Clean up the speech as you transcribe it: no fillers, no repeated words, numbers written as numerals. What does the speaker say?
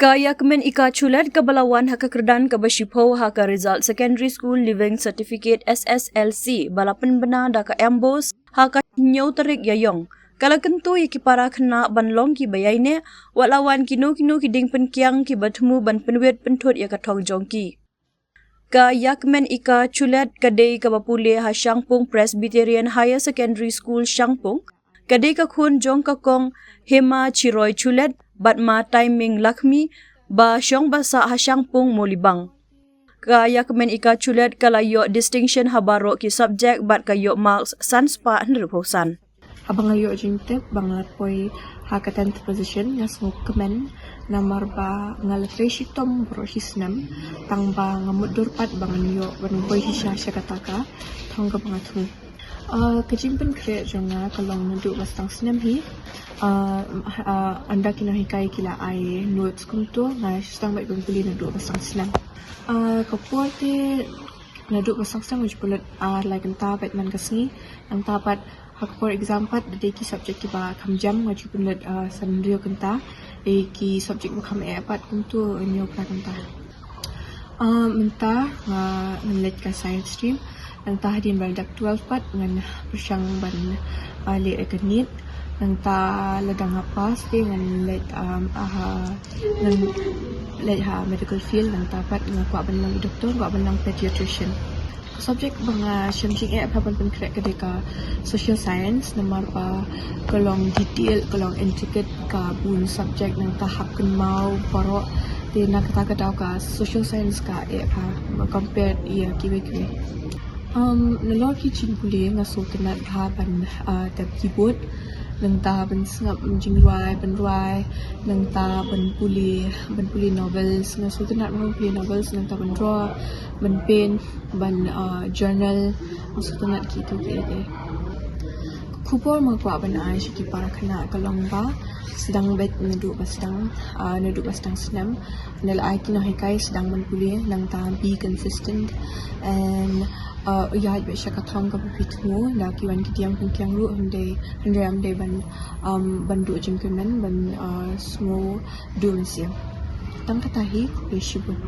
Kaya kemen ika chulet ke balawan haka kerdan ke bashipo haka result secondary school living certificate SSLC balapan bena daka embos haka nyau terik yayong. Kala kentu iki para kena banlong ki bayaine walawan kino kiding penkiang ki bertemu ban penwet pentut ya katong jongki. Kaya kemen ika chulet kadei ke bapule ha Shangpung Presbyterian Higher Secondary School Shangpung. Kadei ka khun jong ka kong Hema Chiroy chulet Batma Timing Lakmi ba syong basa ha Shangpung Molibang. Kaya kemen ika chulet kalayo distinction habaro ki subject bat kayo marks sanspa henruposan. Abang ayo jintip bangat poi haka 10th position nga so kemen namar ba nga literacy tom brosisnam tang ba nga mudurpat bangan yo ban poi hisya kataka thongga bangathu kejimpen kre jonga kalong ndu bastang snam hi anda kina hikai kila ai notes kunto nga stang bai bangpuli ndu bastang snam kapote ndu bastang snam ujulat like enta bat man kasni enta bat for example ki subject ki ba kamjam ngaju penat sanrio kenta ki subject ba kam apat kuntu nyo pra kenta menta ngelet ka science stream nanta hadin baldak 12 pat ngan persyang ban le ekenit nanta ladang apa sti ngan let ngan let medical field nanta pat ngakwa ban doktor ngakwa ban pediatrician subjek banga syamjing papan penkrek kedeka social science namar pa kolong detail kolong intricate ka bun subjek nang tahap kenmau paro de nak kata daw ka social science ka pa compare ia kiwe nalor ki chimpuli nga so kenat ban tab keyboard nang ta ban sngap jingruai ban ruai nang ta ban puli novels nga so kenat ban puli novels nang ta ban draw ban pen ban journal so kenat gitu ke kupor magwa ban ai ki para kena kalong ba sedang bet nadu bastang senam nal ai kina hikai sedang ban puli nang ta be consistent and ya be syaka thong ka pitmu la kiwan kitiang pengkiang lu amde ban du jengkemen ban smo du mesia tang katahi be shibun